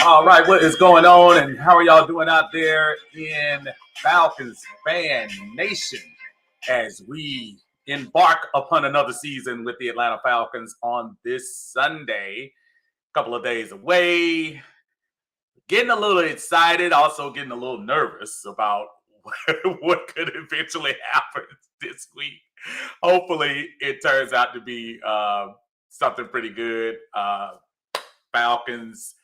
All right, what is going on, and how are y'all doing out there in Falcons fan nation as we embark upon another season with the Atlanta Falcons on this Sunday? A couple of days away, getting a little excited, also getting a little nervous about what could eventually happen this week. Hopefully, it turns out to be something pretty good. Falcons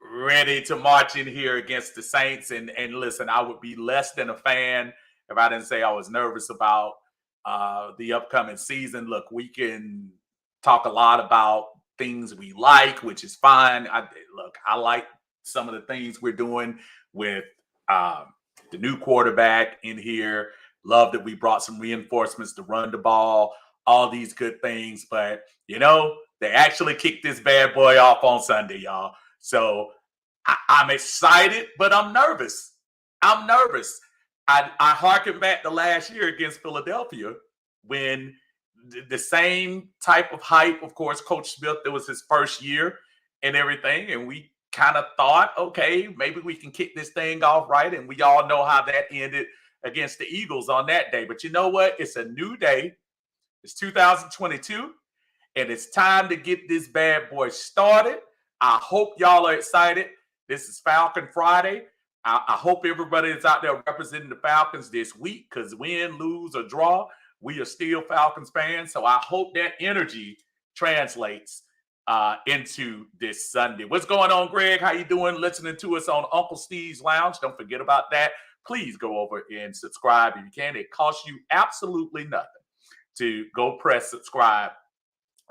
ready to march in here against the Saints. And listen, I would be less than a fan if I didn't say I was nervous about the upcoming season. Look, we can talk a lot about things we like, which is fine. I like some of the things we're doing with the new quarterback in here. Love that we brought some reinforcements to run the ball, all these good things. But, they actually kicked this bad boy off on Sunday, y'all. So I'm excited, but I'm nervous. I harken back to last year against Philadelphia when the same type of hype, of course, Coach Smith, it was his first year and everything. And we kind of thought, okay, maybe we can kick this thing off right. And we all know how that ended against the Eagles on that day. But you know what? It's a new day. It's 2022. And it's time to get this bad boy started. I hope y'all are excited. This is Falcon Friday. I hope everybody is out there representing the Falcons this week because win, lose, or draw, we are still Falcons fans. So I hope that energy translates into this Sunday. What's going on, Greg? How you doing? Listening to us on Uncle Steve's Lounge. Don't forget about that. Please go over and subscribe if you can. It costs you absolutely nothing to go press subscribe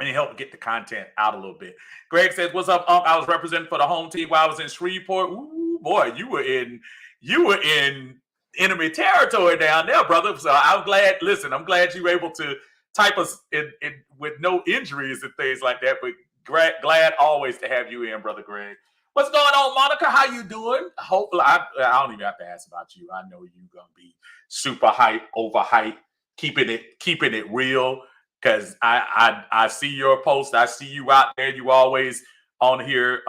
and help get the content out a little bit. Greg says, "What's up, Unc? I was representing for the home team while I was in Shreveport." Ooh, boy, you were in enemy territory down there, brother. So I'm glad. Listen, I'm glad you were able to type us in with no injuries and things like that. But glad always to have you in, brother Greg. What's going on, Monica? How you doing? Hopefully, I don't even have to ask about you. I know you're gonna be super hype, overhyped, keeping it real. Because I see your post. I see you out there. You always on here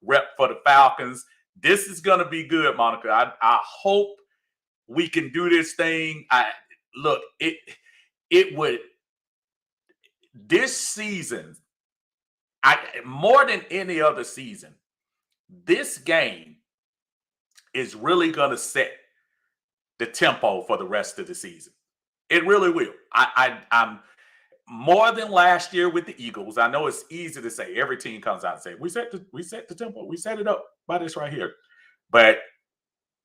rep for the Falcons. This is going to be good, Monica. I hope we can do this thing. This season, more than any other season, this game is really going to set the tempo for the rest of the season. It really will. I'm more than last year with the Eagles. I know it's easy to say. Every team comes out and say, we set the tempo. We set it up by this right here. But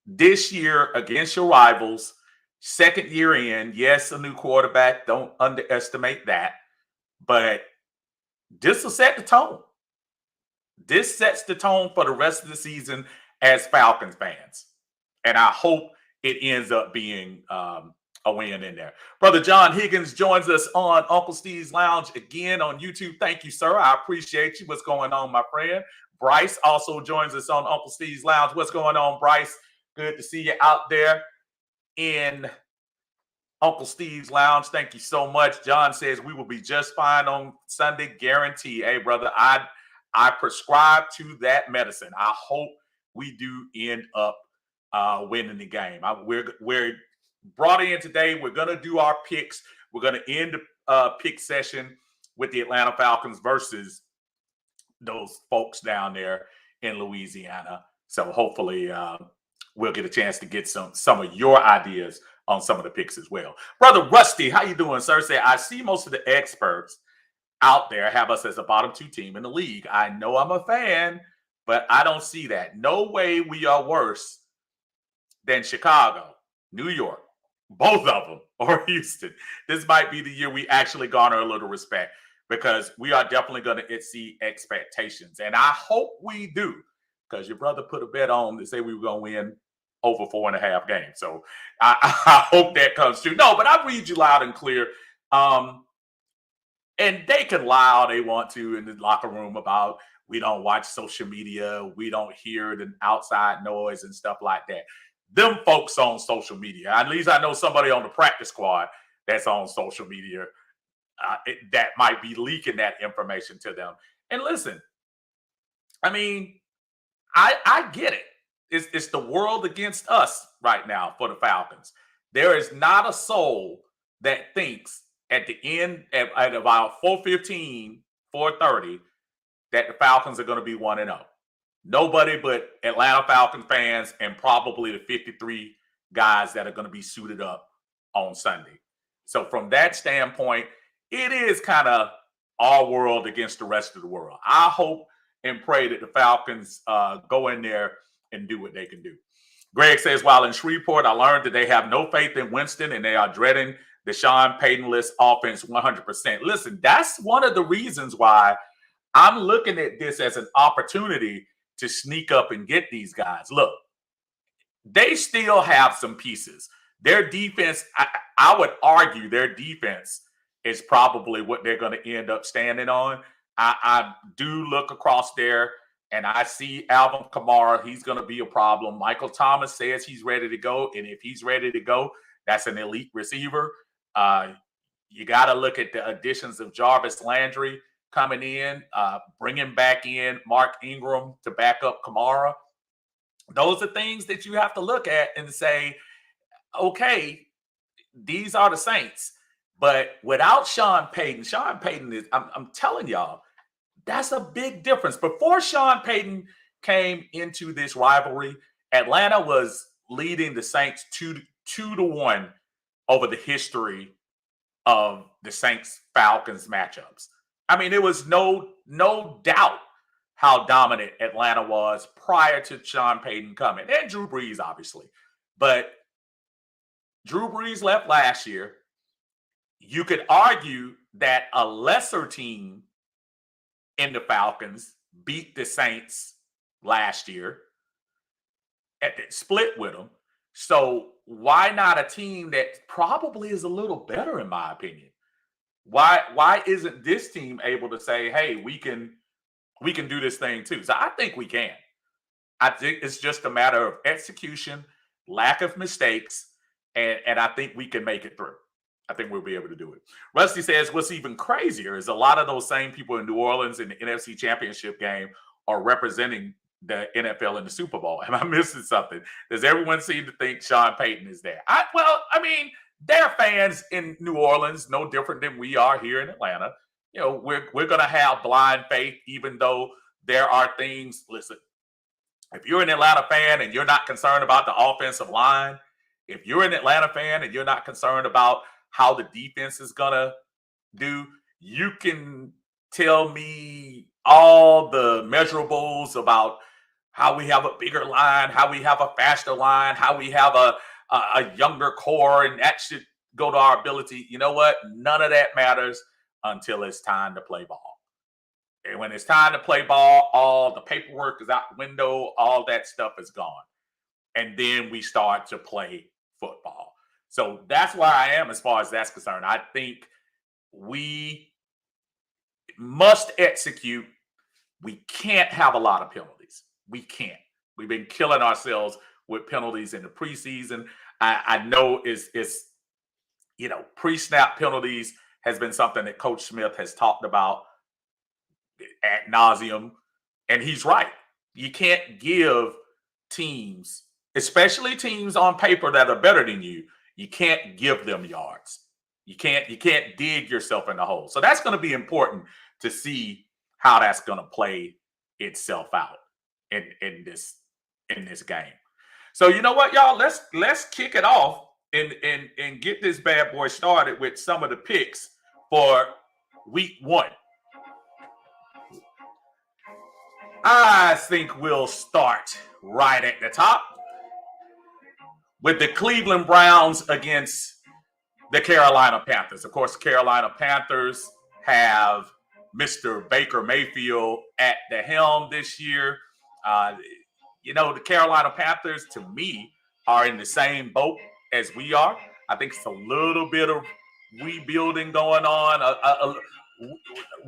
this year against your rivals, second year in, yes, a new quarterback. Don't underestimate that. But this will set the tone. This sets the tone for the rest of the season as Falcons fans. And I hope it ends up being a win in there. Brother John Higgins joins us on Uncle Steve's Lounge again on YouTube. Thank you, sir. I appreciate you. What's going on, my friend? Bryce also joins us on Uncle Steve's Lounge. What's going on, Bryce? Good to see you out there in Uncle Steve's Lounge. Thank you so much. John says we will be just fine on Sunday, guarantee. Hey, brother, I prescribe to that medicine. I hope we do end up winning the game. We're brought in today. We're going to do our picks. We're going to end the pick session with the Atlanta Falcons versus those folks down there in Louisiana. So hopefully we'll get a chance to get some of your ideas on some of the picks as well. Brother Rusty, how you doing, sir? Say, I see most of the experts out there have us as a bottom two team in the league. I know I'm a fan, but I don't see that. No way we are worse than Chicago, New York, both of them, or Houston. This might be the year we actually garner a little respect because we are definitely going to exceed expectations. And I hope we do because your brother put a bet on to say we were going to win over 4.5 games. So I hope that comes true. No, but I read you loud and clear. And they can lie all they want to in the locker room about we don't watch social media, we don't hear the outside noise and stuff like that. Them folks on social media, at least I know somebody on the practice squad that's on social media that might be leaking that information to them. And listen, I mean, I get it. It's the world against us right now for the Falcons. There is not a soul that thinks at the end at about 4:15, 4:30 that the Falcons are going to be 1-0. Nobody but Atlanta Falcons fans and probably the 53 guys that are going to be suited up on Sunday. So from that standpoint, it is kind of our world against the rest of the world. I hope and pray that the Falcons go in there and do what they can do. Greg says, while in Shreveport, I learned that they have no faith in Winston and they are dreading the Sean Payton-less offense 100%. Listen, that's one of the reasons why I'm looking at this as an opportunity to sneak up and get these guys. Look, they still have some pieces. Their defense, I would argue their defense is probably what they're going to end up standing on. I do look across there and I see Alvin Kamara. He's going to be a problem. Michael Thomas says he's ready to go. And if he's ready to go, that's an elite receiver. You got to look at the additions of Jarvis Landry coming in, bringing back in Mark Ingram to back up Kamara. Those are things that you have to look at and say, okay, these are the Saints. But without Sean Payton is, I'm telling y'all, that's a big difference. Before Sean Payton came into this rivalry, Atlanta was leading the Saints 2-1 over the history of the Saints-Falcons matchups. I mean, there was no doubt how dominant Atlanta was prior to Sean Payton coming. And Drew Brees, obviously. But Drew Brees left last year. You could argue that a lesser team in the Falcons beat the Saints last year at the split with them. So why not a team that probably is a little better, in my opinion? Why isn't this team able to say, hey, we can do this thing too? So I think we can. I think it's just a matter of execution, lack of mistakes, and I think we can make it through. I think we'll be able to do it. Rusty says, what's even crazier is a lot of those same people in New Orleans in the NFC Championship game are representing the NFL in the Super Bowl. Am I missing something? Does everyone seem to think Sean Payton is there? They're fans in New Orleans, no different than we are here in Atlanta. You know, we're going to have blind faith, even though there are things. Listen, if you're an Atlanta fan and you're not concerned about the offensive line, if you're an Atlanta fan and you're not concerned about how the defense is going to do, you can tell me all the measurables about how we have a bigger line, how we have a faster line, how we have a younger core, and that should go to our ability. You know what? None of that matters until it's time to play ball. And when it's time to play ball, all the paperwork is out the window, all that stuff is gone. And then we start to play football. So that's where I am as far as that's concerned. I think we must execute. We can't have a lot of penalties. We can't. We've been killing ourselves with penalties in the preseason. I know it's pre-snap penalties has been something that Coach Smith has talked about ad nauseum, and he's right. You can't give teams, especially teams on paper that are better than you, you can't give them yards. You can't dig yourself in the hole. So that's going to be important to see how that's going to play itself out in this game. So you know what, y'all? Let's kick it off and get this bad boy started with some of the picks for week 1. I think we'll start right at the top with the Cleveland Browns against the Carolina Panthers. Of course, the Carolina Panthers have Mr. Baker Mayfield at the helm this year. the Carolina Panthers, to me, are in the same boat as we are. I think it's a little bit of rebuilding going on,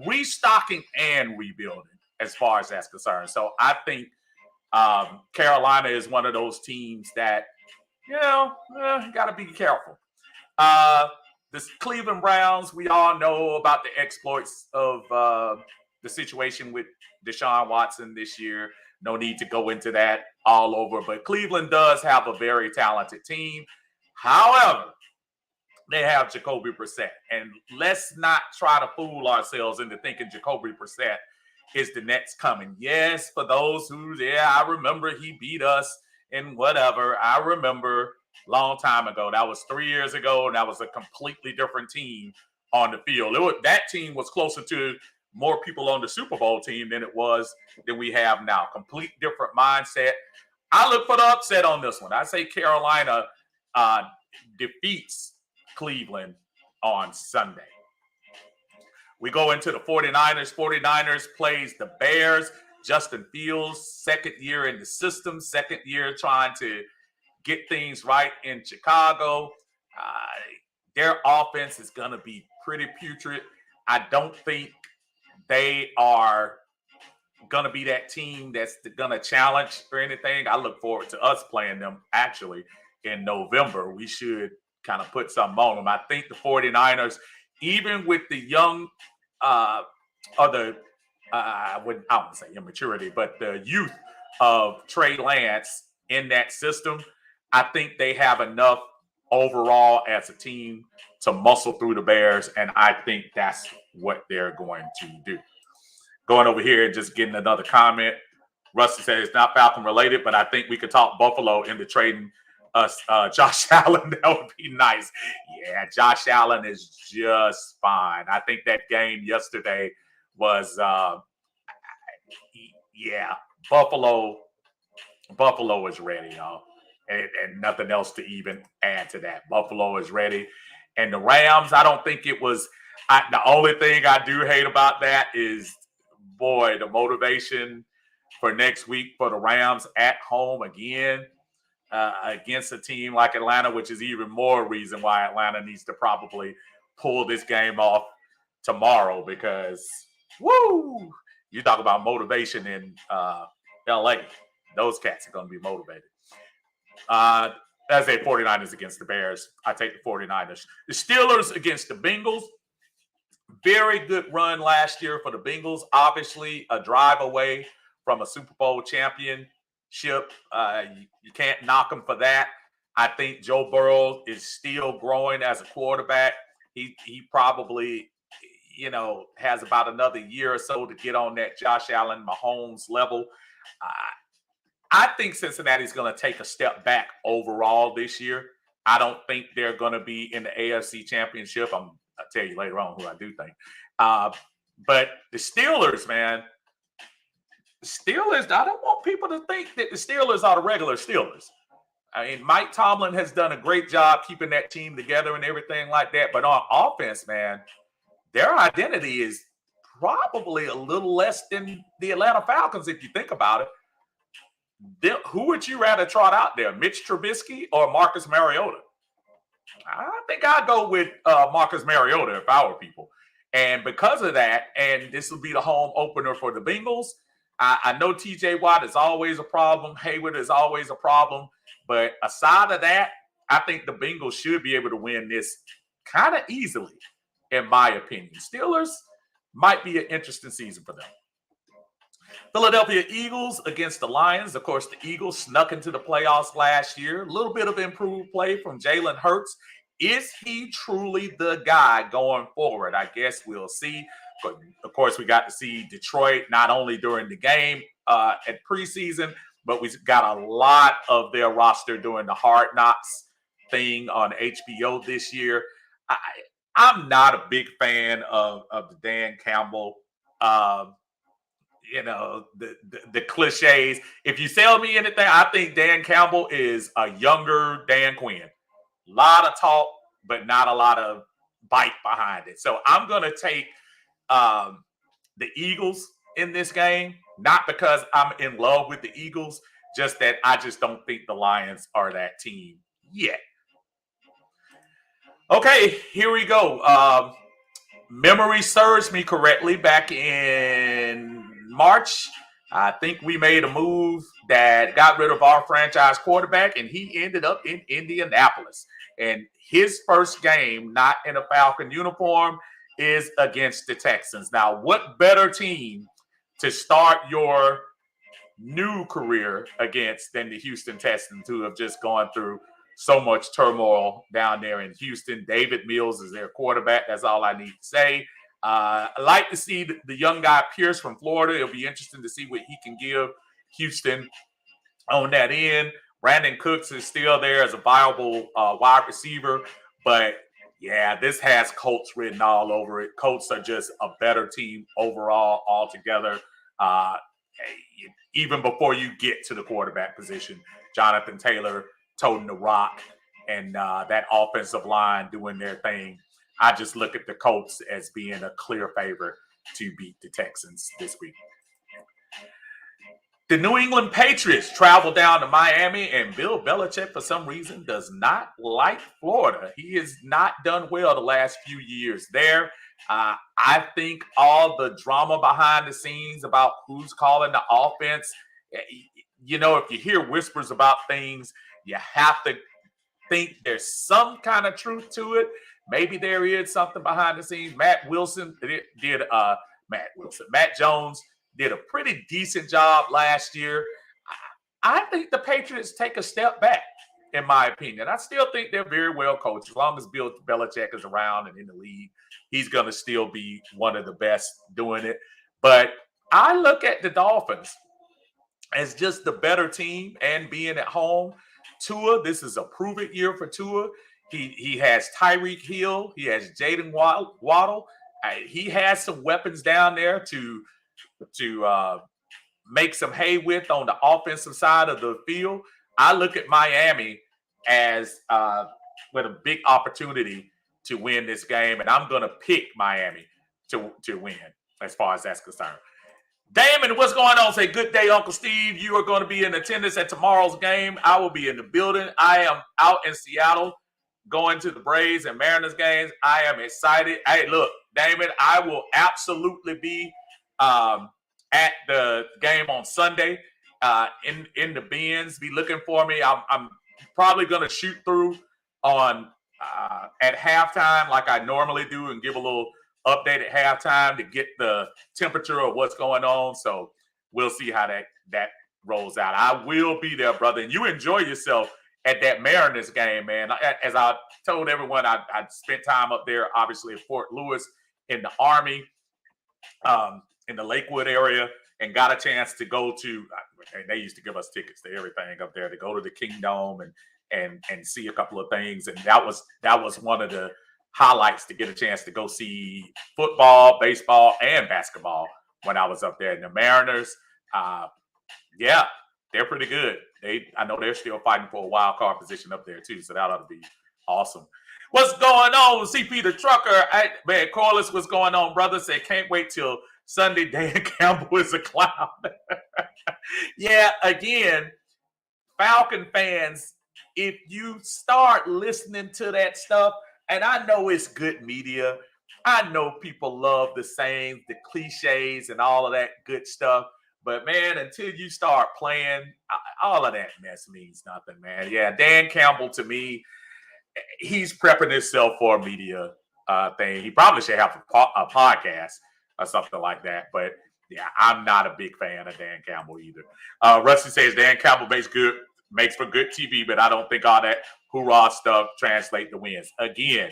restocking and rebuilding as far as that's concerned. So I think Carolina is one of those teams that, got to be careful. The Cleveland Browns, we all know about the exploits of the situation with Deshaun Watson this year. No need to go into that all over, but Cleveland does have a very talented team. However, they have Jacoby Brissett, and let's not try to fool ourselves into thinking Jacoby Brissett is the next coming. Yes, for those who, I remember he beat us and whatever. I remember long time ago. That was 3 years ago, and that was a completely different team on the field. That team was closer to more people on the Super Bowl team than we have now. Complete different mindset. I look for the upset on this one. I say Carolina defeats Cleveland on Sunday. We go into the 49ers. 49ers plays the Bears. Justin Fields, second year in the system, second year trying to get things right in Chicago. Their offense is going to be pretty putrid. I don't think they are going to be that team that's going to challenge or anything. I look forward to us playing them actually in November. We should kind of put something on them. I think the 49ers, even with the young I wouldn't say immaturity, but the youth of Trey Lance in that system, I think they have enough overall as a team to muscle through the Bears, and I think that's what they're going to do. Going over here and just getting another comment. Rusty said it's not Falcon related, but I think we could talk Buffalo into trading us Josh Allen. That would be nice. Yeah, Josh Allen is just fine. I think that game yesterday was Buffalo is ready, y'all. And nothing else to even add to that. Buffalo is ready. And the Rams, I don't think it was the only thing I do hate about that is, boy, the motivation for next week for the Rams at home again. Against a team like Atlanta, which is even more reason why Atlanta needs to probably pull this game off tomorrow because, you talk about motivation in LA. Those cats are going to be motivated. As a 49ers against the Bears, I take the 49ers. The Steelers against the Bengals. Very good run last year for the Bengals. Obviously, a drive away from a Super Bowl championship. You can't knock him for that. I think Joe Burrow is still growing as a quarterback. He probably, has about another year or so to get on that Josh Allen, Mahomes level. I think Cincinnati's going to take a step back overall this year. I don't think they're going to be in the AFC Championship. I'll tell you later on who I do think. But the Steelers, man, I don't want people to think that the Steelers are the regular Steelers. I mean, Mike Tomlin has done a great job keeping that team together and everything like that. But on offense, man, their identity is probably a little less than the Atlanta Falcons, if you think about it. Who would you rather trot out there, Mitch Trubisky or Marcus Mariota? I think I'd go with Marcus Mariota if I were people. And because of that, and this will be the home opener for the Bengals, I know TJ Watt is always a problem. Hayward is always a problem. But aside of that, I think the Bengals should be able to win this kind of easily, in my opinion. Steelers might be an interesting season for them. Philadelphia Eagles against the Lions. Of course, the Eagles snuck into the playoffs last year. A little bit of improved play from Jalen Hurts. Is he truly the guy going forward? I guess we'll see. But of course, we got to see Detroit not only during the game at preseason, but we got a lot of their roster doing the Hard Knocks thing on HBO this year. I'm not a big fan of the Dan Campbell, the cliches. If you sell me anything, I think Dan Campbell is a younger Dan Quinn. A lot of talk, but not a lot of bite behind it. So I'm going to take the Eagles in this game, not because I'm in love with the Eagles, Just that I just don't think the Lions are that team yet. Okay, here we go. Memory serves me correctly, back in March, I think we made a move that got rid of our franchise quarterback, and he ended up in Indianapolis. And his first game, not in a Falcon uniform, is against the Texans. Now, what better team to start your new career against than the Houston Texans, who have just gone through so much turmoil down there in Houston. David Mills is their quarterback. That's all I need to say. I like to see the young guy Pierce from Florida. It'll be interesting to see what he can give Houston on that end. Brandon Cooks is still there as a viable wide receiver. But, yeah, this has Colts written all over it. Colts are just a better team overall altogether. Even before you get to the quarterback position, Jonathan Taylor toting the rock and that offensive line doing their thing. I just look at the Colts as being a clear favorite to beat the Texans this week. The New England Patriots travel down to Miami, and Bill Belichick, for some reason, does not like Florida. He has not done well the last few years there. I think all the drama behind the scenes about who's calling the offense, you know, if you hear whispers about things, you have to think there's some kind of truth to it. Maybe there is something behind the scenes. Matt Jones did a pretty decent job last year. I think the Patriots take a step back, in my opinion. I still think they're very well coached. As long as Bill Belichick is around and in the league, he's going to still be one of the best doing it. But I look at the Dolphins as just the better team, and being at home. Tua, this is a prove-it year for Tua. He has Tyreek Hill. He has Jaden Waddle. He has some weapons down there to make some hay with on the offensive side of the field. I look at Miami as with a big opportunity to win this game, and I'm going to pick Miami to win as far as that's concerned. Damon, what's going on? Say good day, Uncle Steve. You are going to be in attendance at tomorrow's game. I will be in the building. I am out in Seattle going to the Braves and Mariners games. I am excited. Hey, look, Damon, I will absolutely be at the game on Sunday in the bins. Be looking for me. I'm probably going to shoot through on at halftime like I normally do and give a little update at halftime to get the temperature of what's going on. So we'll see how that rolls out. I will be there, brother. And you enjoy yourself at that Mariners game, man. As I told everyone, I spent time up there, obviously, at Fort Lewis in the Army, in the Lakewood area, and got a chance to go to, they used to give us tickets to everything up there, to go to the Kingdom and see a couple of things. And that was one of the highlights, to get a chance to go see football, baseball, and basketball when I was up there. And the Mariners, yeah, they're pretty good. I know they're still fighting for a wild card position up there too, so that ought to be awesome. What's going on, CP the Trucker? Man, Corliss, what's going on, brother? Say, can't wait till Sunday. Dan Campbell is a clown. Yeah, again, Falcon fans, if you start listening to that stuff, and I know it's good media, I know people love the sayings, the cliches, and all of that good stuff. But, man, until you start playing, all of that mess means nothing, man. Yeah, Dan Campbell, to me, he's prepping himself for a media thing. He probably should have a podcast or something like that. But, yeah, I'm not a big fan of Dan Campbell either. Rusty says Dan Campbell makes for good TV, but I don't think all that hoorah stuff translate to wins. Again,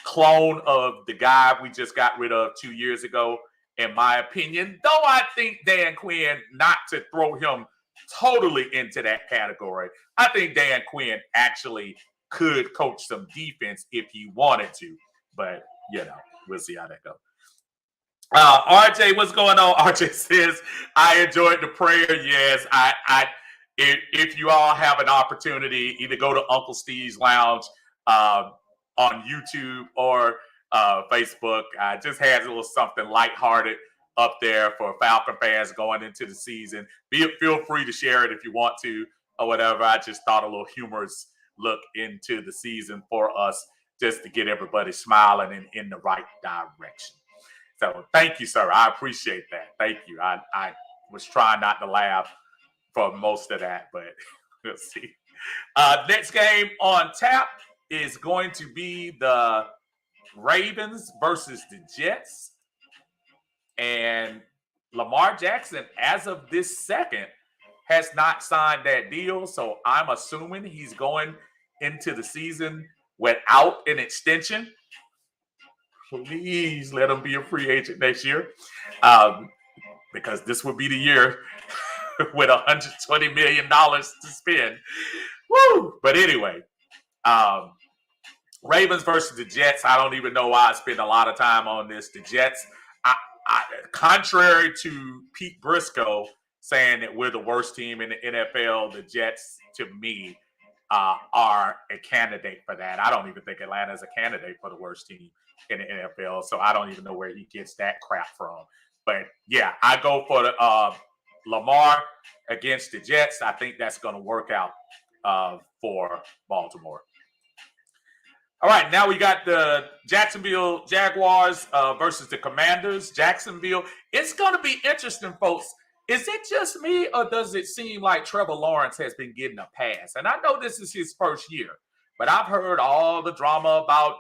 clone of the guy we just got rid of 2 years ago, in my opinion, though I think Dan Quinn, not to throw him totally into that category, I think Dan Quinn actually could coach some defense if he wanted to. But, we'll see how that goes. RJ, what's going on? RJ says, I enjoyed the prayer. Yes, if you all have an opportunity, either go to Uncle Steve's Lounge on YouTube or Facebook. Just has a little something lighthearted up there for Falcon fans going into the season. Feel free to share it if you want to or whatever. I just thought a little humorous look into the season for us just to get everybody smiling and in the right direction. So thank you, sir. I appreciate that. Thank you. I was trying not to laugh for most of that, but we'll see. Next game on tap is going to be the Ravens versus the Jets. And Lamar Jackson, as of this second, has not signed that deal. So I'm assuming he's going into the season without an extension. Please let him be a free agent next year, because this would be the year with $120 million to spend. Woo! But anyway, Ravens versus the Jets. I don't even know why I spend a lot of time on this. The Jets, contrary to Pete Briscoe saying that we're the worst team in the NFL, the Jets, to me, are a candidate for that. I don't even think Atlanta is a candidate for the worst team in the NFL, so I don't even know where he gets that crap from. But yeah, I go for the Lamar against the Jets. I think that's going to work out for Baltimore. All right, now we got the Jacksonville Jaguars versus the Commanders. Jacksonville. It's going to be interesting, folks. Is it just me, or does it seem like Trevor Lawrence has been getting a pass? And I know this is his first year, but I've heard all the drama about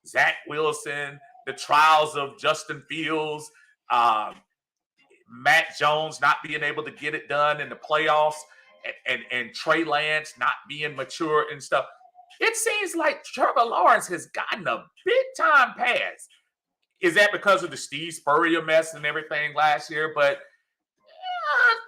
Zach Wilson, the trials of Justin Fields, Matt Jones not being able to get it done in the playoffs, and Trey Lance not being mature and stuff. It seems like Trevor Lawrence has gotten a big-time pass. Is that because of the Steve Spurrier mess and everything last year? But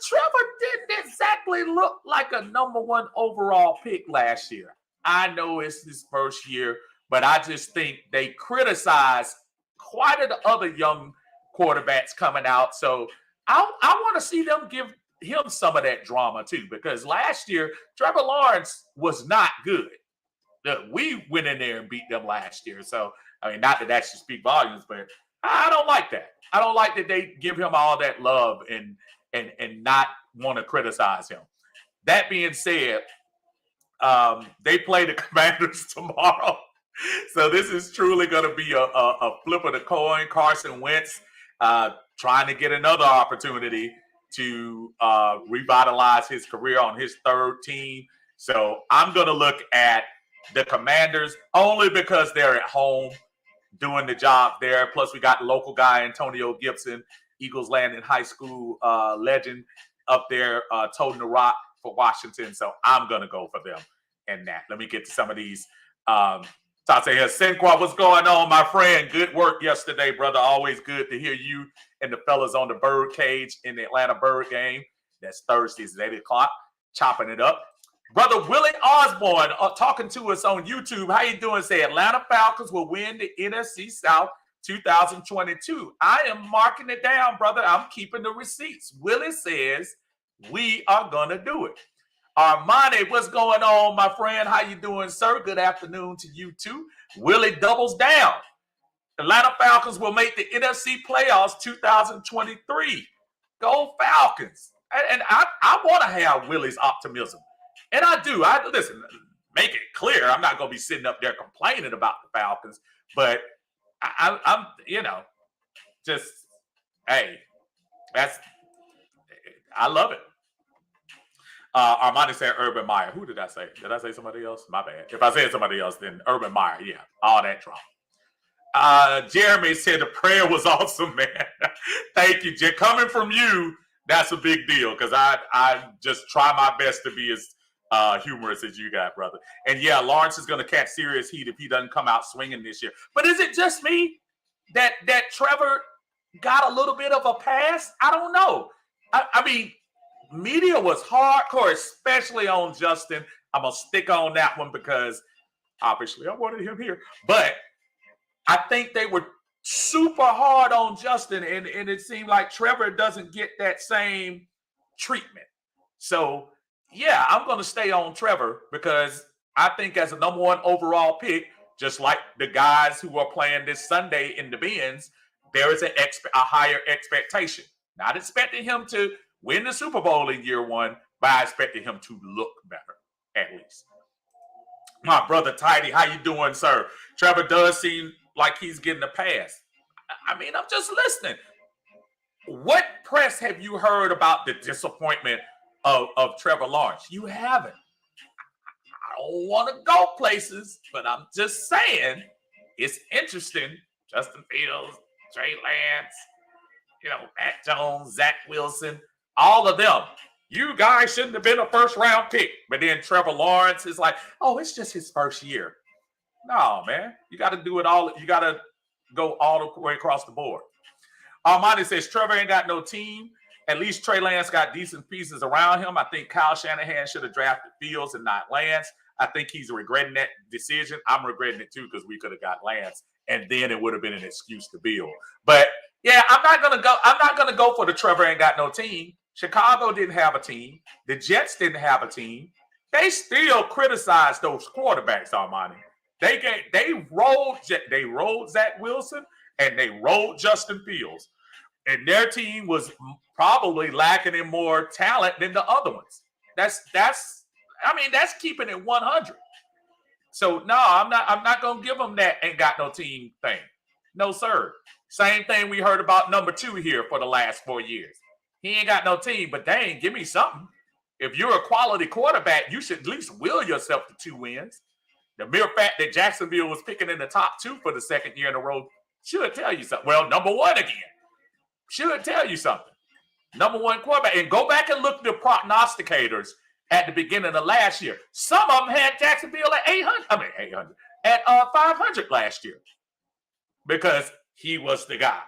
Trevor didn't exactly look like a number one overall pick last year. I know it's his first year, but I just think they criticize quite a the other young quarterbacks coming out. So I want to see them give him some of that drama too, because last year, Trevor Lawrence was not good. We went in there and beat them last year. So, I mean, not that that should speak volumes, but I don't like that. I don't like that they give him all that love and not want to criticize him. That being said, they play the Commanders tomorrow. So this is truly going to be a flip of the coin. Carson Wentz trying to get another opportunity to revitalize his career on his third team. So I'm going to look at the Commanders only because they're at home doing the job there. Plus, we got the local guy, Antonio Gibson, Eagles Landing High School legend up there toting the rock for Washington. So I'm going to go for them in that. Let me get to some of these. Tate here, Senqua, what's going on, my friend? Good work yesterday, brother. Always good to hear you and the fellas on the Bird Cage in the Atlanta Bird game. That's Thursdays at 8 o'clock, chopping it up. Brother Willie Osborne talking to us on YouTube. How you doing? Say Atlanta Falcons will win the NFC South 2022. I am marking it down, brother. I'm keeping the receipts. Willie says we are going to do it. Armani, what's going on, my friend? How you doing, sir? Good afternoon to you, too. Willie doubles down. Atlanta Falcons will make the NFC playoffs 2023. Go Falcons. And I want to have Willie's optimism. And I do. Listen, make it clear. I'm not going to be sitting up there complaining about the Falcons. But I'm just, hey, I love it. Armani said Urban Meyer. Who did I say? Did I say somebody else? My bad. If I said somebody else, then Urban Meyer. Yeah, all that drama. Jeremy said the prayer was awesome, man. Thank you, Jay. Coming from you, that's a big deal because I just try my best to be as humorous as you got, brother. And yeah, Lawrence is going to catch serious heat if he doesn't come out swinging this year. But is it just me that Trevor got a little bit of a pass? I don't know. I mean, media was hardcore, especially on Justin. I'm going to stick on that one because obviously I wanted him here. But I think they were super hard on Justin, and it seemed like Trevor doesn't get that same treatment. So, yeah, I'm going to stay on Trevor because I think as a number one overall pick, just like the guys who are playing this Sunday in the Benz, there is a higher expectation. Not expecting him to win the Super Bowl in year one, but I expected him to look better, at least. My brother Tidy, how you doing, sir? Trevor does seem like he's getting a pass. I mean, I'm just listening. What press have you heard about the disappointment of Trevor Lawrence? You haven't. I don't want to go places, but I'm just saying it's interesting. Justin Fields, Trey Lance, Matt Jones, Zach Wilson, all of them. You guys shouldn't have been a first-round pick. But then Trevor Lawrence is like, oh, it's just his first year. No, man. You got to do it all. You got to go all the way across the board. Armani says, Trevor ain't got no team. At least Trey Lance got decent pieces around him. I think Kyle Shanahan should have drafted Fields and not Lance. I think he's regretting that decision. I'm regretting it, too, because we could have got Lance, and then it would have been an excuse to build. But, yeah, I'm not going to go for the Trevor ain't got no team. Chicago didn't have a team. The Jets didn't have a team. They still criticized those quarterbacks, Armani. They rolled Zach Wilson and they rolled Justin Fields. And their team was probably lacking in more talent than the other ones. That's keeping it 100. So no, I'm not gonna give them that ain't got no team thing. No, sir. Same thing we heard about number 2 here for the last 4 years. He ain't got no team, but dang, give me something. If you're a quality quarterback, you should at least will yourself to 2 wins. The mere fact that Jacksonville was picking in the top 2 for the second year in a row should tell you something. Well, number 1 again should tell you something. Number 1 quarterback. And go back and look at the prognosticators at the beginning of last year. Some of them had Jacksonville at 800. At 500 last year because he was the guy.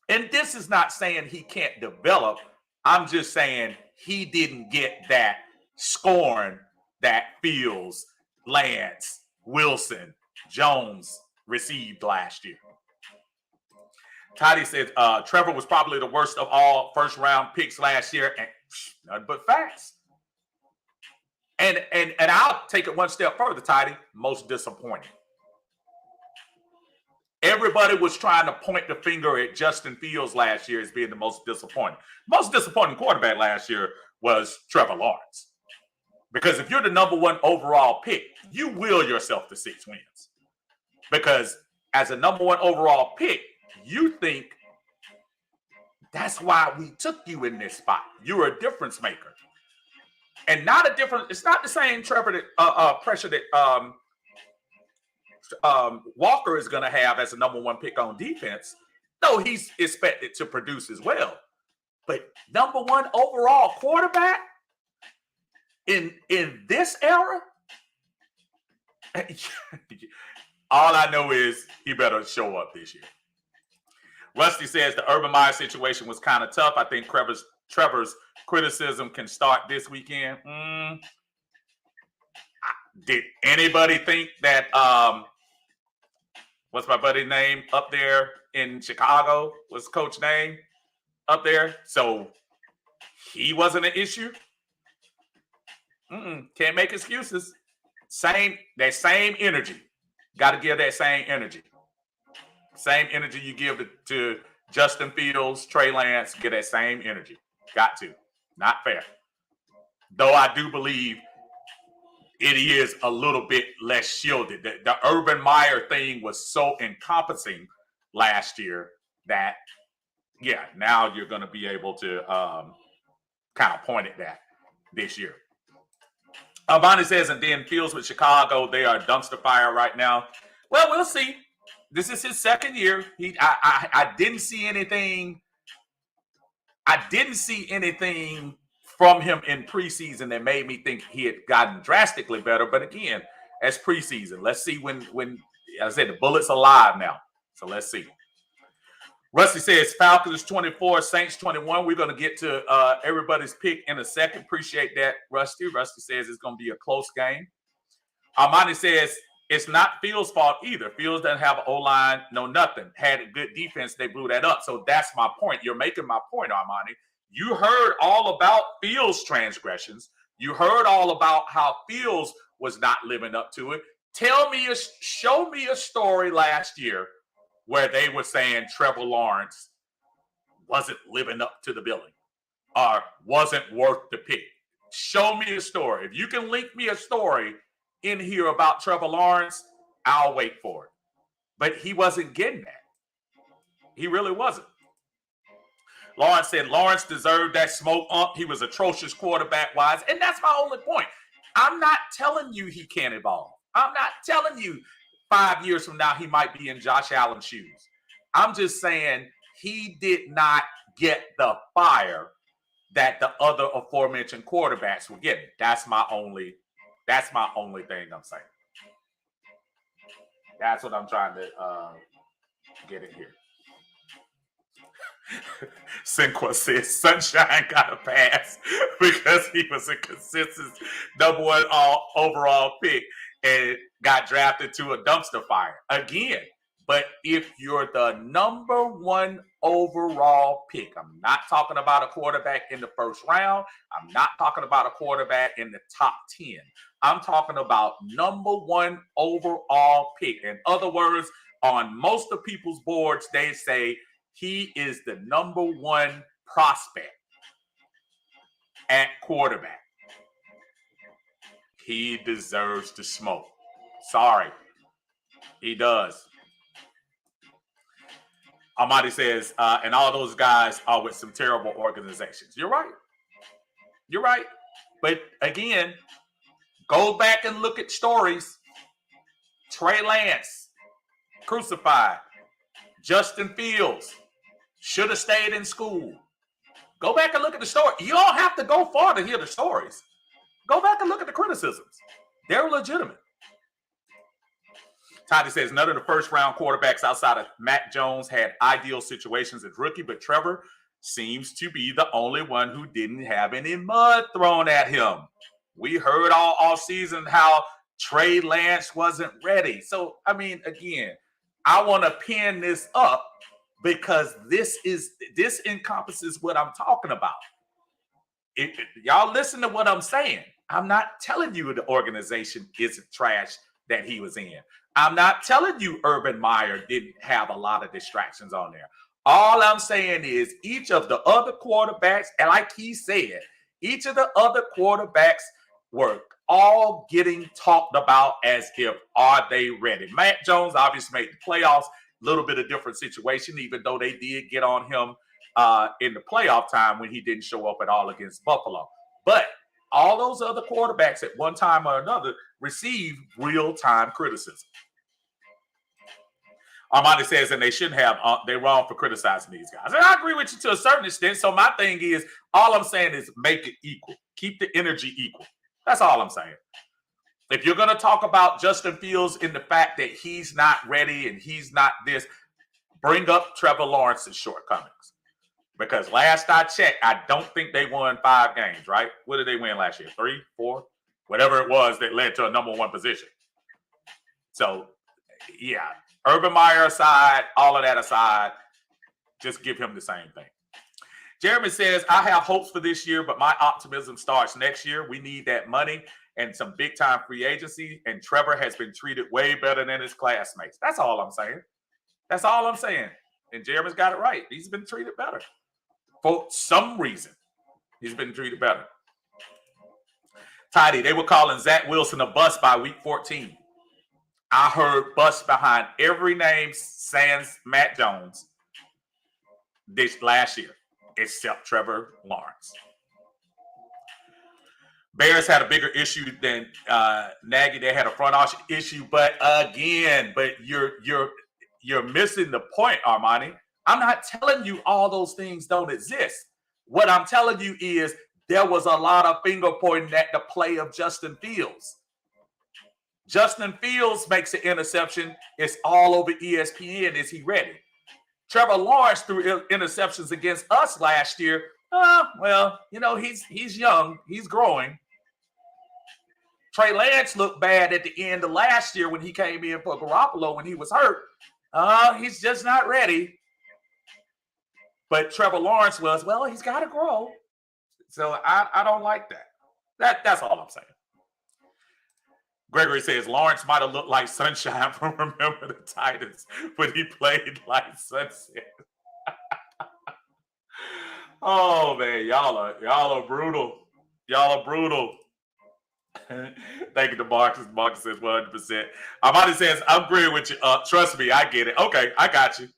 And this is not saying he can't develop. I'm just saying he didn't get that scoring that Fields, Lance, Wilson, Jones received last year. Toddy said Trevor was probably the worst of all first-round picks last year, and nothing but facts. And I'll take it one step further, Toddy. Most disappointing. Everybody was trying to point the finger at Justin Fields last year as being the most disappointing. Most disappointing quarterback last year was Trevor Lawrence. Because if you're the number 1 overall pick, you will yourself to 6 wins. Because as a number 1 overall pick, you think that's why we took you in this spot. You're a difference maker. And it's not the same Trevor pressure that Walker is going to have as a number 1 pick on defense. No, he's expected to produce as well. But number 1 overall quarterback in this era, all I know is he better show up this year. Rusty says the Urban Meyer situation was kind of tough. I think Trevor's criticism can start this weekend. Did anybody think that what's my buddy's name up there in Chicago? What's coach name up there? So he wasn't an issue. Can't make excuses. That same energy. Got to give that same energy. Same energy you give to Justin Fields, Trey Lance, get that same energy. Got to. Not fair. Though I do believe it is a little bit less shielded. The Urban Meyer thing was so encompassing last year that, yeah, now you're going to be able to kind of point at that this year. Bonnie says, and then Fields with Chicago, they are dumpster fire right now. Well, we'll see. This is his second year. I didn't see anything. I didn't see anything from him in preseason that made me think he had gotten drastically better. But again, that's preseason. Let's see when as I said, the bullet's alive now. So let's see. Rusty says Falcons 24, Saints 21. We're going to get to everybody's pick in a second. Appreciate that, Rusty. Rusty says it's going to be a close game. Armani says it's not Fields' fault either. Fields doesn't have an O-line, no nothing. Had a good defense, they blew that up. So that's my point. You're making my point, Armani. You heard all about Fields' transgressions. You heard all about how Fields was not living up to it. Show me a story last year where they were saying Trevor Lawrence wasn't living up to the billing or wasn't worth the pick. Show me a story. If you can link me a story in here about Trevor Lawrence, I'll wait for it. But he wasn't getting that. He really wasn't. Lawrence said Lawrence deserved that smoke. He was atrocious quarterback-wise, and that's my only point. I'm not telling you he can't evolve. I'm not telling you 5 years from now he might be in Josh Allen's shoes. I'm just saying he did not get the fire that the other aforementioned quarterbacks were getting. That's my only thing I'm saying. That's what I'm trying to get in here. Cinqua says Sunshine got a pass because he was a consistent number one overall pick and got drafted to a dumpster fire again. But if you're the number one overall pick, I'm not talking about a quarterback in the first round. I'm not talking about a quarterback in the top 10. I'm talking about number one overall pick. In other words, on most of people's boards, they say he is the number one prospect at quarterback. He deserves to smoke. Sorry, he does. Amadi says, and all those guys are with some terrible organizations. You're right. You're right. But again, go back and look at stories. Trey Lance, crucified. Justin Fields, should have stayed in school. Go back and look at the story. You don't have to go far to hear the stories. Go back and look at the criticisms. They're legitimate. Toddy says, none of the first-round quarterbacks outside of Mac Jones had ideal situations as rookie, but Trevor seems to be the only one who didn't have any mud thrown at him. We heard all offseason how Trey Lance wasn't ready. So, I mean, again, I want to pin this up because this encompasses what I'm talking about. Y'all listen to what I'm saying. I'm not telling you the organization isn't trash that he was in. I'm not telling you Urban Meyer didn't have a lot of distractions on there. All I'm saying is each of the other quarterbacks, and like he said, each of the other quarterbacks were all getting talked about as if, are they ready? Mac Jones obviously made the playoffs, a little bit of different situation, even though they did get on him in the playoff time when he didn't show up at all against Buffalo. But all those other quarterbacks at one time or another received real-time criticism. Armani says, and they shouldn't have, they're wrong for criticizing these guys. And I agree with you to a certain extent. So my thing is, all I'm saying is make it equal. Keep the energy equal. That's all I'm saying. If you're going to talk about Justin Fields in the fact that he's not ready and he's not this, bring up Trevor Lawrence's shortcomings. Because last I checked, I don't think they won 5 games, right? What did they win last year? 3, 4? Whatever it was that led to a number one position. So, yeah. Urban Meyer aside, all of that aside, just give him the same thing. Jeremy says, I have hopes for this year, but my optimism starts next year. We need that money and some big-time free agency, and Trevor has been treated way better than his classmates. That's all I'm saying. That's all I'm saying. And Jeremy's got it right. He's been treated better. For some reason, he's been treated better. Tidy, they were calling Zach Wilson a bust by week 14. I heard bust behind every name sans Matt Jones this last year, except Trevor Lawrence. Bears had a bigger issue than Nagy. They had a front office issue, but again, you're missing the point, Armani. I'm not telling you all those things don't exist. What I'm telling you is there was a lot of finger pointing at the play of Justin Fields. Justin Fields makes an interception. It's all over ESPN. Is he ready? Trevor Lawrence threw interceptions against us last year. Well, you know, he's young. He's growing. Trey Lance looked bad at the end of last year when he came in for Garoppolo when he was hurt. He's just not ready. But Trevor Lawrence was, well, he's got to grow. So I don't like that. That's all I'm saying. Gregory says Lawrence might have looked like sunshine from Remember the Titans, but he played like sunset. Oh man, y'all are brutal. Y'all are brutal. Thank you to Marcus. Marcus says 100%. Armani says, I'm agreeing with you. Trust me, I get it. Okay, I got you.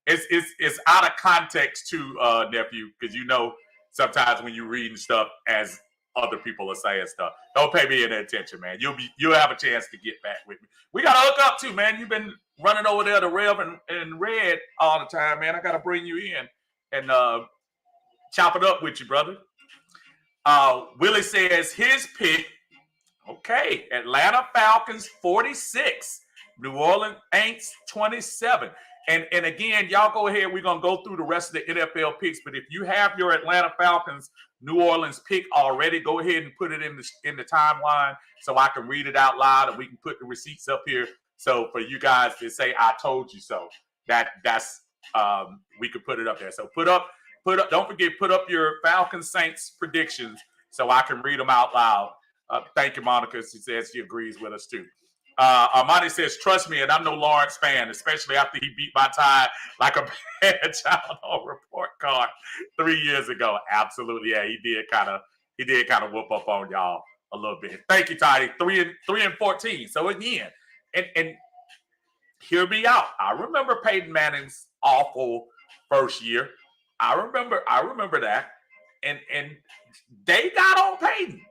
It's out of context too, nephew, because you know sometimes when you're reading stuff as other people are saying stuff, don't pay me any attention, man. You'll have a chance to get back with me. We gotta hook up too, man. You've been running over there to Rev and Red all the time, man. I gotta bring you in and chop it up with you, brother. Willie says his pick. Okay, Atlanta Falcons 46, New Orleans Aints 27. And again, y'all go ahead. We're gonna go through the rest of the NFL picks. But if you have your Atlanta Falcons New Orleans pick already, go ahead and put it in the timeline so I can read it out loud and we can put the receipts up here. So for you guys to say I told you so, that's we could put it up there. So put up. Don't forget, put up your Falcons Saints predictions so I can read them out loud. Thank you, Monica. She says she agrees with us too. Armani says, trust me, and I'm no Lawrence fan, especially after he beat my tie like a bad child on report card 3 years ago. Absolutely, yeah, he did kind of whoop up on y'all a little bit. Thank you, Toddy. 3-14. So again, and hear me out. I remember Peyton Manning's awful first year. I remember that, and they got on Peyton.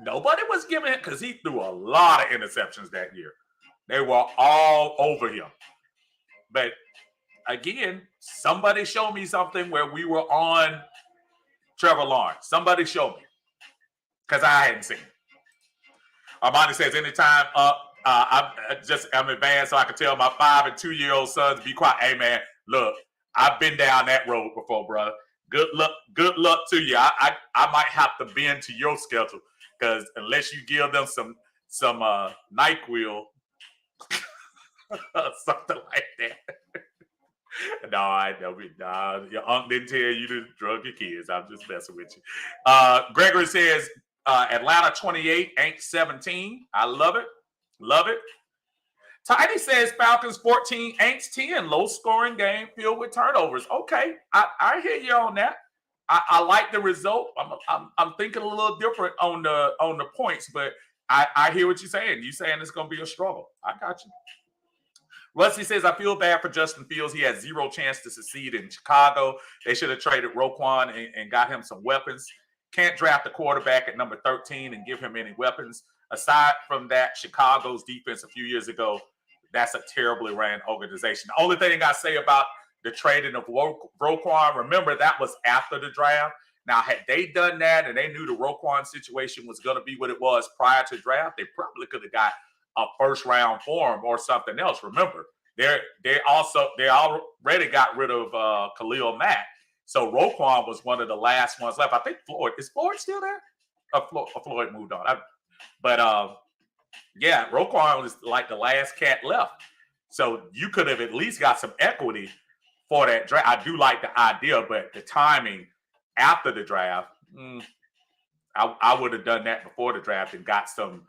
Nobody was giving it because he threw a lot of interceptions that year. They were all over him. But again, somebody showed me something where we were on Trevor Lawrence. Somebody showed me because I hadn't seen it. Armani says, anytime I'm advanced so I can tell my 5 and 2-year-old sons to be quiet. Hey man, look, I've been down that road before, brother. Good luck to you. I might have to bend to your schedule. Because unless you give them some NyQuil, something like that. No, your uncle didn't tell you to drug your kids. I'm just messing with you. Gregory says Atlanta 28, Ain't 17. I love it. Love it. Tidy says Falcons 14, Aints 10. Low scoring game filled with turnovers. Okay, I hear you on that. I like the result. I'm thinking a little different on the points, but I hear what you're saying. You're saying it's going to be a struggle. I got you. Rusty says, I feel bad for Justin Fields. He has zero chance to succeed in Chicago. They should have traded Roquan and got him some weapons. Can't draft a quarterback at number 13 and give him any weapons. Aside from that, Chicago's defense a few years ago, that's a terribly ran organization. The only thing I say about the trading of Roquan, remember that was after the draft. Now, had they done that and they knew the Roquan situation was going to be what it was prior to draft, they probably could have got a first round for him or something else. Remember, they already got rid of Khalil Mack, so Roquan was one of the last ones left. I think Floyd is still there? Floyd moved on, yeah, Roquan was like the last cat left. So you could have at least got some equity for that draft. I do like the idea, but the timing after the draft, I would have done that before the draft and got some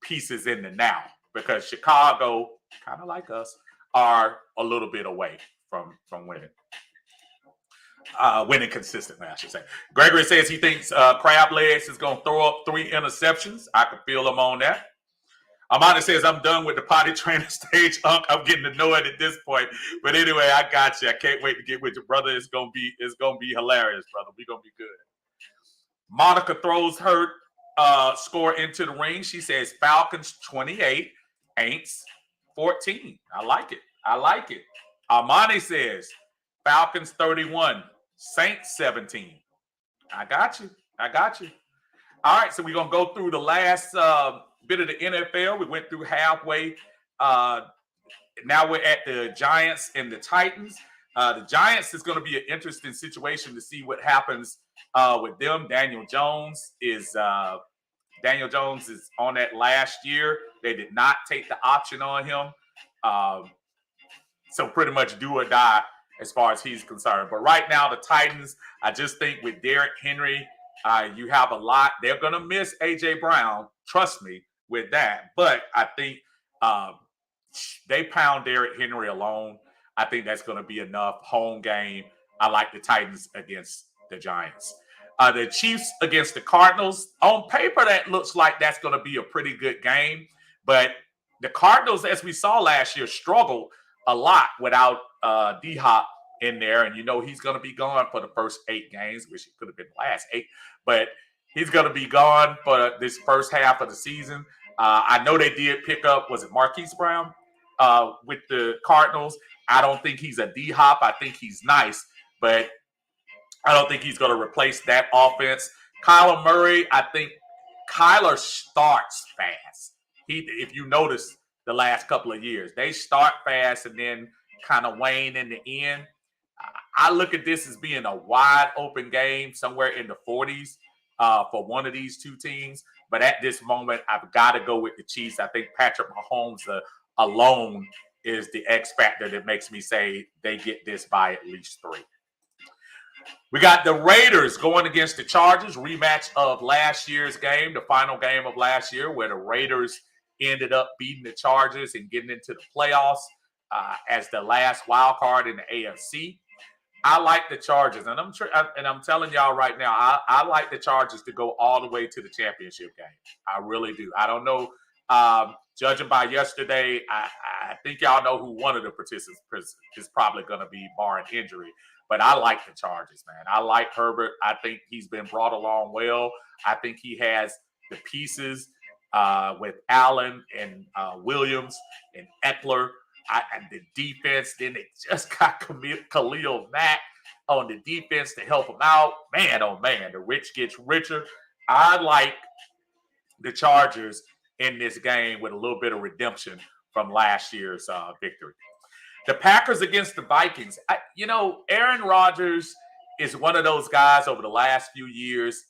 pieces in the now, because Chicago, kind of like us, are a little bit away from winning. Winning consistently, I should say. Gregory says he thinks Crab Legs is going to throw up 3 interceptions. I can feel him on that. Amanda says, I'm done with the potty trainer stage, Unc. I'm getting annoyed at this point. But anyway, I got you. I can't wait to get with you, brother. It's gonna be hilarious, brother. We're gonna be good. Monica throws her score into the ring. She says Falcons 28, Aints 14. I like it. Armani says Falcons 31, Saints 17. I got you. All right, so we're gonna go through the last bit of the NFL. We went through halfway. Now we're at the Giants and the Titans. The Giants is going to be an interesting situation to see what happens with them. Daniel Jones is on that last year. They did not take the option on him. So pretty much do or die as far as he's concerned. But right now, the Titans, I just think with Derrick Henry, you have a lot. They're going to miss A.J. Brown. Trust me. with that. But I think they pound Derrick Henry alone. I think that's going to be enough. Home game. I like the Titans against the Giants. The Chiefs against the Cardinals. On paper, that looks like that's going to be a pretty good game. But the Cardinals, as we saw last year, struggled a lot without D-Hop in there. And he's going to be gone for the first 8 games, which it could have been the last 8. But he's going to be gone for this first half of the season. I know they did pick up, was it Marquise Brown with the Cardinals? I don't think he's a D-Hop. I think he's nice, but I don't think he's going to replace that offense. Kyler Murray, I think Kyler starts fast. If you notice the last couple of years, they start fast and then kind of wane in the end. I look at this as being a wide open game, somewhere in the 40s for one of these two teams. But at this moment, I've got to go with the Chiefs. I think Patrick Mahomes alone is the X factor that makes me say they get this by at least 3. We got the Raiders going against the Chargers, rematch of last year's game, the final game of last year, where the Raiders ended up beating the Chargers and getting into the playoffs as the last wild card in the AFC. I like the Chargers, and I'm telling y'all right now, I like the Chargers to go all the way to the championship game. I really do. I don't know. Judging by yesterday, I think y'all know who one of the participants is probably going to be, barring injury. But I like the Chargers, man. I like Herbert. I think he's been brought along well. I think he has the pieces with Allen and Williams and Eckler. And the defense, then they just got Khalil Mack on the defense to help them out. Man, oh man, the rich gets richer. I like the Chargers in this game with a little bit of redemption from last year's victory. The Packers against the Vikings. Aaron Rodgers is one of those guys over the last few years,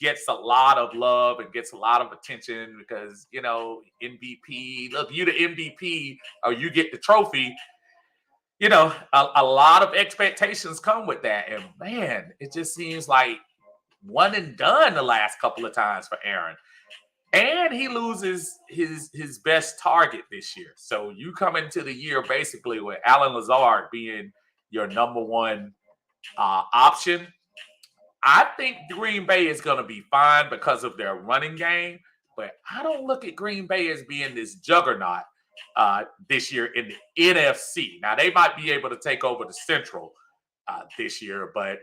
gets a lot of love and gets a lot of attention because, MVP. Look, you the MVP or you get the trophy. A lot of expectations come with that. And, man, it just seems like one and done the last couple of times for Aaron. And he loses his best target this year. So you come into the year basically with Allen Lazard being your number one option. I think Green Bay is going to be fine because of their running game, but I don't look at Green Bay as being this juggernaut this year in the NFC. Now, they might be able to take over the Central this year, but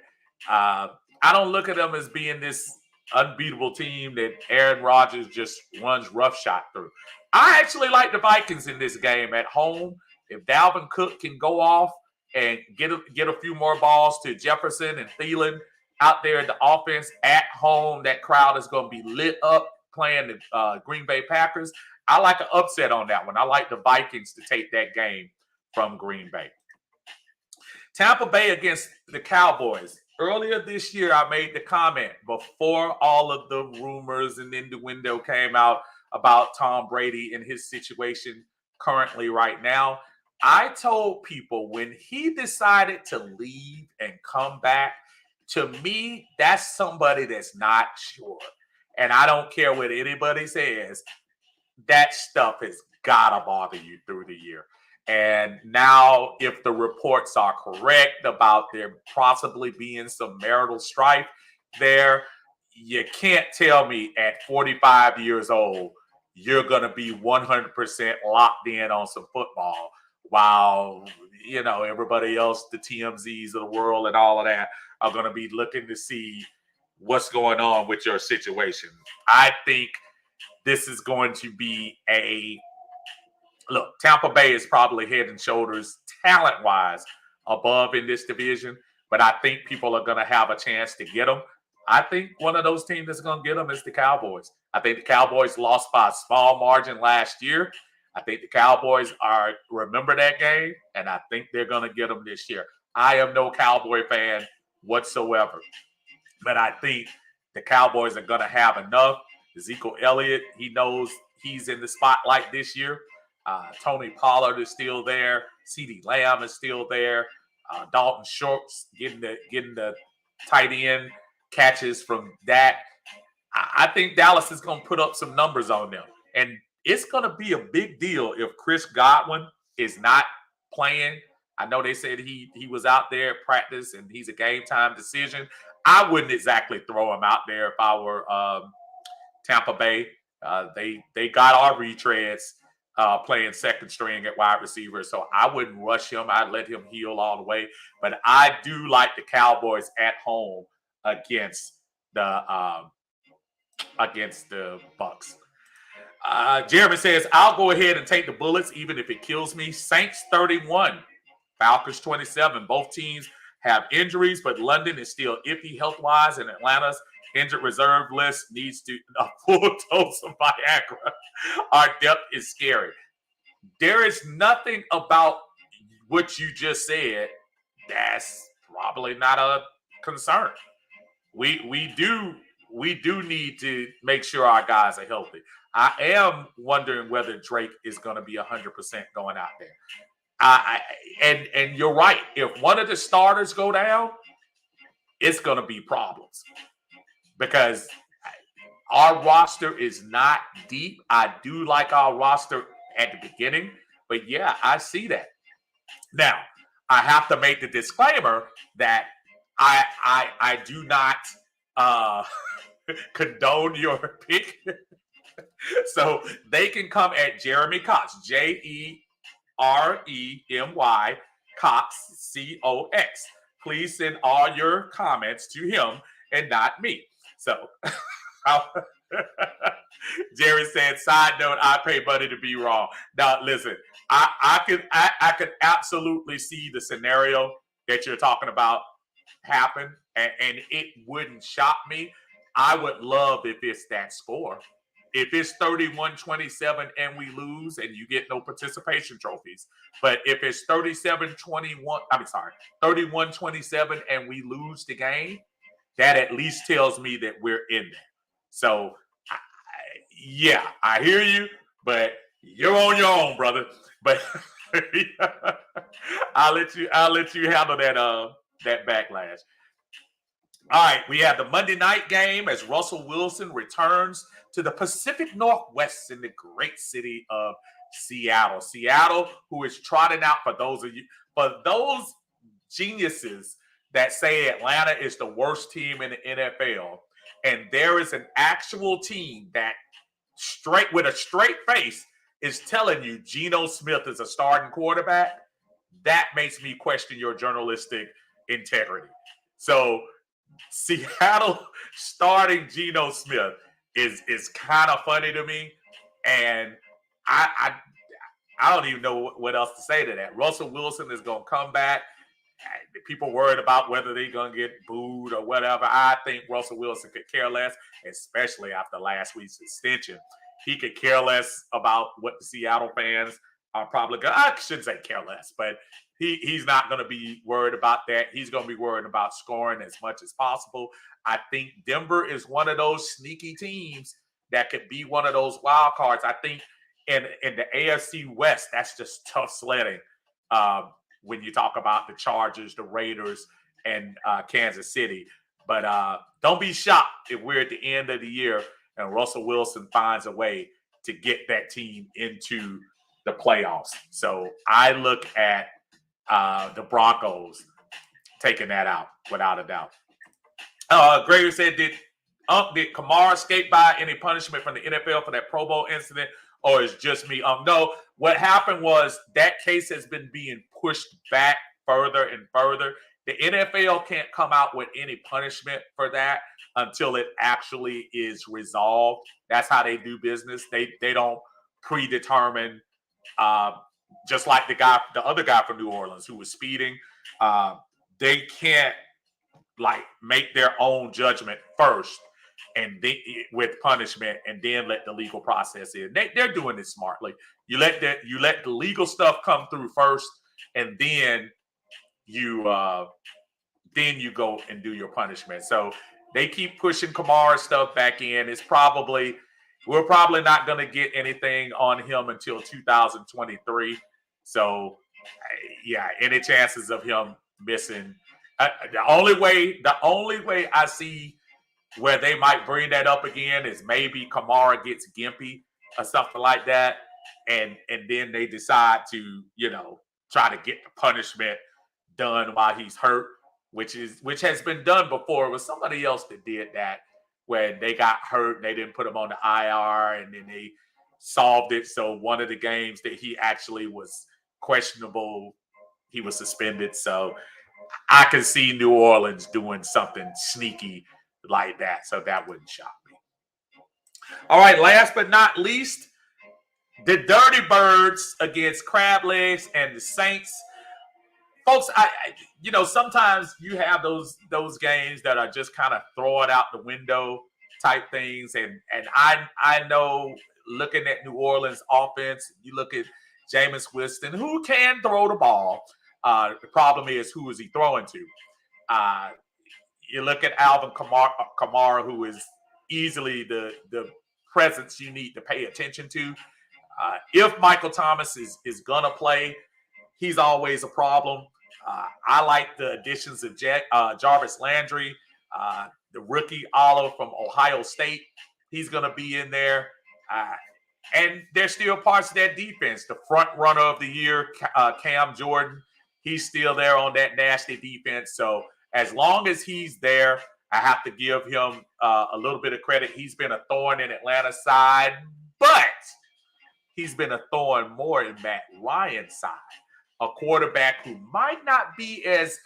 I don't look at them as being this unbeatable team that Aaron Rodgers just runs roughshod through. I actually like the Vikings in this game at home. If Dalvin Cook can go off and get a few more balls to Jefferson and Thielen out there in the offense at home, that crowd is going to be lit up playing the Green Bay Packers. I like an upset on that one. I like the Vikings to take that game from Green Bay. Tampa Bay against the Cowboys. Earlier this year, I made the comment before all of the rumors and innuendo came out about Tom Brady and his situation currently right now. I told people when he decided to leave and come back, to me, that's somebody that's not sure. And I don't care what anybody says. That stuff has got to bother you through the year. And now, if the reports are correct about there possibly being some marital strife there, you can't tell me at 45 years old, you're going to be 100% locked in on some football while, everybody else, the TMZs of the world and all of that, are going to be looking to see what's going on with your situation. I think this is going to be look, Tampa Bay is probably head and shoulders talent-wise above in this division, but I think people are going to have a chance to get them. I think one of those teams that's going to get them is the Cowboys. I think the Cowboys lost by a small margin last year. I think the Cowboys remember that game, and I think they're going to get them this year. I am no Cowboy fan whatsoever, but I think the Cowboys are going to have enough. Ezekiel Elliott, he knows he's in the spotlight this year. Tony Pollard is still there. CeeDee Lamb is still there. Dalton Schultz getting the tight end catches from that. I think Dallas is going to put up some numbers on them. And it's going to be a big deal if Chris Godwin is not playing. I know they said he was out there at practice and he's a game time decision. I wouldn't exactly throw him out there if I were Tampa Bay. They got our retreads playing second string at wide receiver, so I wouldn't rush him. I'd let him heal all the way. But I do like the Cowboys at home against the Bucks. Jeremy says, I'll go ahead and take the Bullets even if it kills me. Saints 31, Falcons 27. Both teams have injuries, but London is still iffy health-wise, and Atlanta's injured reserve list needs a full dose of Viagra. Our depth is scary. There is nothing about what you just said that's probably not a concern. We do need to make sure our guys are healthy. I am wondering whether Drake is going to be 100% going out there. And you're right. If one of the starters go down, it's going to be problems because our roster is not deep. I do like our roster at the beginning, but yeah, I see that. Now, I have to make the disclaimer that I do not condone your pick. So they can come at Jeremy Cox, Jeremy Cox, COX. Please send all your comments to him and not me. So Jerry said, side note, I pay money to be wrong. Now, listen, I could absolutely see the scenario that you're talking about happen, and it wouldn't shock me. I would love if it's that score. If it's 31-27 and we lose and you get no participation trophies. But if it's 31-27 and we lose the game, that at least tells me that we're in there. So, yeah, I hear you, but you're on your own, brother. But I'll let you handle that backlash. All right, we have the Monday night game as Russell Wilson returns to the Pacific Northwest in the great city of Seattle. Seattle, who is trotting out for those geniuses that say Atlanta is the worst team in the NFL, and there is an actual team that with a straight face is telling you Geno Smith is a starting quarterback. That makes me question your journalistic integrity. So Seattle starting Geno Smith is kind of funny to me, and I don't even know what else to say to that. Russell Wilson is going to come back. People worried about whether they're going to get booed or whatever. I think Russell Wilson could care less, especially after last week's extension. He could care less about what the Seattle fans are probably going to. I shouldn't say care less, but he's not going to be worried about that. He's going to be worried about scoring as much as possible. I think Denver is one of those sneaky teams that could be one of those wild cards. I think in the AFC West, that's just tough sledding when you talk about the Chargers, the Raiders, and Kansas City. But don't be shocked if we're at the end of the year and Russell Wilson finds a way to get that team into the playoffs. So I look at the Broncos taking that out without a doubt. Gregory said, did Kamara escape by any punishment from the NFL for that Pro Bowl incident, or is just me? No, what happened was that case has been being pushed back further and further. The NFL can't come out with any punishment for that until it actually is resolved. That's how they do business. They don't predetermine. Just like the other guy from New Orleans who was speeding, they can't make their own judgment first, and with punishment, and then let the legal process in. They're doing this smartly. You let the legal stuff come through first, and then you go and do your punishment. So they keep pushing Kamara stuff back in. We're probably not going to get anything on him until 2023. So, yeah, any chances of him missing? The only way I see where they might bring that up again is maybe Kamara gets gimpy or something like that, and then they decide to try to get the punishment done while he's hurt, which has been done before. It was somebody else that did that when they got hurt and they didn't put him on the IR, and then they solved it. So one of the games that he actually was questionable, he was suspended. So I can see New Orleans doing something sneaky like that. So that wouldn't shock me. All right, last but not least, the Dirty Birds against Crab Legs and the Saints. Folks, sometimes you have those games that are just kind of throw it out the window type things, and I know, looking at New Orleans offense, you look at Jameis Winston, who can throw the ball. The problem is, who is he throwing to? You look at Alvin Kamara, who is easily the presence you need to pay attention to. If Michael Thomas is going to play, he's always a problem. I like the additions of Jarvis Landry, the rookie Olive from Ohio State. He's going to be in there. And there's still parts of that defense. The front runner of the year, Cam Jordan, he's still there on that nasty defense. So as long as he's there, I have to give him a little bit of credit. He's been a thorn in Atlanta's side, but he's been a thorn more in Matt Ryan's side, a quarterback who might not be as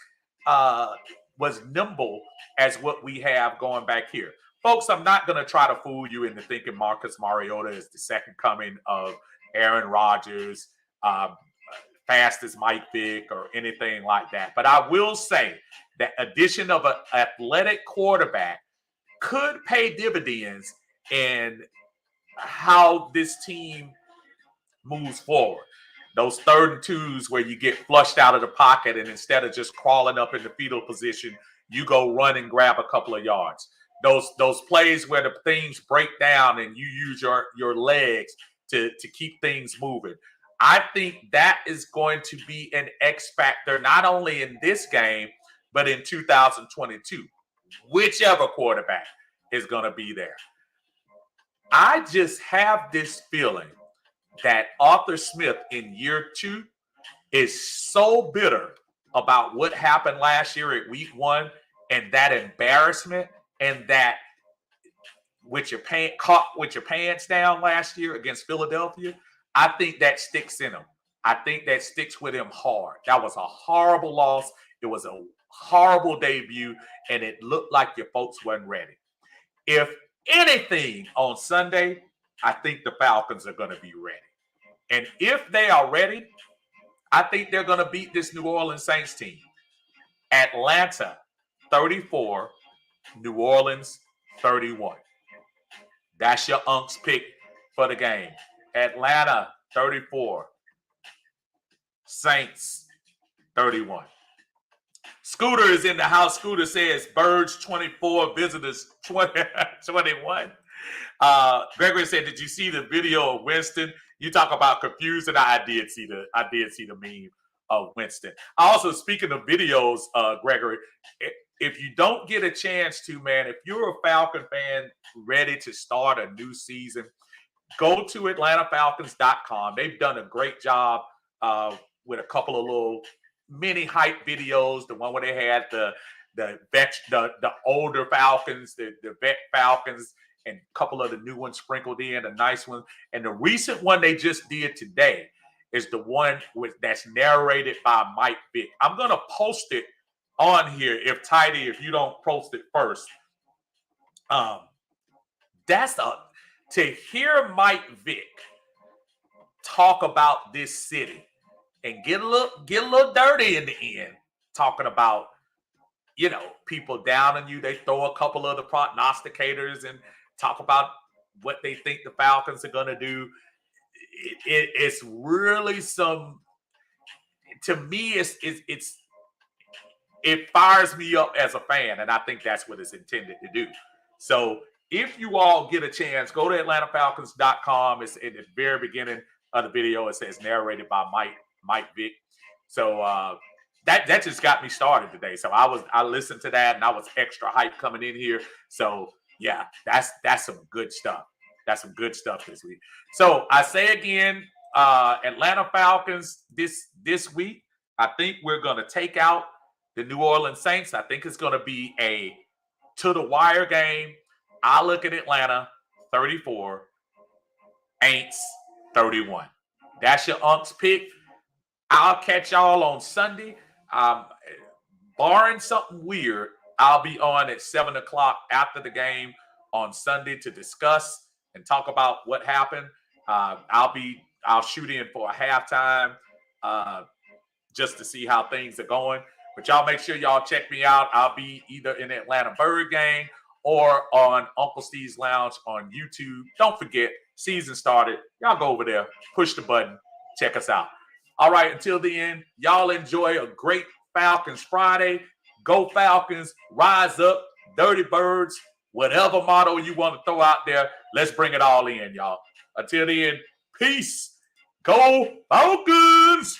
was nimble as what we have going back here. Folks, I'm not going to try to fool you into thinking Marcus Mariota is the second coming of Aaron Rodgers, fast as Mike Vick, or anything like that. But I will say that addition of an athletic quarterback could pay dividends in how this team moves forward. Those 3rd and 2s where you get flushed out of the pocket, and instead of just crawling up in the fetal position, you go run and grab a couple of yards. Those plays where the things break down and you use your legs to keep things moving. I think that is going to be an X factor, not only in this game, but in 2022, whichever quarterback is going to be there. I just have this feeling that Arthur Smith in year 2 is so bitter about what happened last year at week 1 and that embarrassment, and that caught with your pants down last year against Philadelphia. I think that sticks in him. I think that sticks with him hard. That was a horrible loss. It was a horrible debut, and it looked like your folks weren't ready. If anything on Sunday, I think the Falcons are going to be ready. And if they are ready, I think they're going to beat this New Orleans Saints team. Atlanta 34, New Orleans 31. That's your Unc's pick for the game. Atlanta 34, Saints 31. Scooter is in the house. Scooter says Birds 24, visitors 21. Gregory said, "Did you see the video of Winston?" You talk about confusing. I did see the meme of Winston. Also, speaking of videos, Gregory, if you don't get a chance to, man, if you're a Falcon fan ready to start a new season, go to AtlantaFalcons.com. They've done a great job with a couple of little mini hype videos. The one where they had the older Falcons, the vet Falcons, and a couple of the new ones sprinkled in, a nice one. And the recent one they just did today is the one that's narrated by Mike Vick. I'm going to post it on here if you don't post it first. To hear Mike Vick talk about this city and get a little dirty in the end, talking about, people down on you. They throw a couple of the prognosticators and talk about what they think the Falcons are going to do. It's really to me, it fires me up as a fan, and I think that's what it's intended to do. So if you all get a chance, go to AtlantaFalcons.com. It's in the very beginning of the video. It says narrated by Mike Vick. So that just got me started today. So I listened to that, and I was extra hyped coming in here. So yeah, that's some good stuff. That's some good stuff this week. So I say again, Atlanta Falcons this week. I think we're going to take out the New Orleans Saints. I think it's going to be a to-the-wire game. I look at Atlanta 34, Aints 31. That's your Unc's pick. I'll catch y'all on Sunday. Barring something weird, I'll be on at 7 o'clock after the game on Sunday to discuss and talk about what happened. I'll shoot in for a halftime just to see how things are going. But y'all make sure y'all check me out. I'll be either in the Atlanta Bird Gang or on Uncle Steve's Lounge on YouTube. Don't forget, season started. Y'all go over there, push the button, check us out. All right, until the end, y'all enjoy a great Falcons Friday. Go Falcons, rise up, Dirty Birds, whatever motto you want to throw out there. Let's bring it all in, y'all. Until the end, peace. Go Falcons!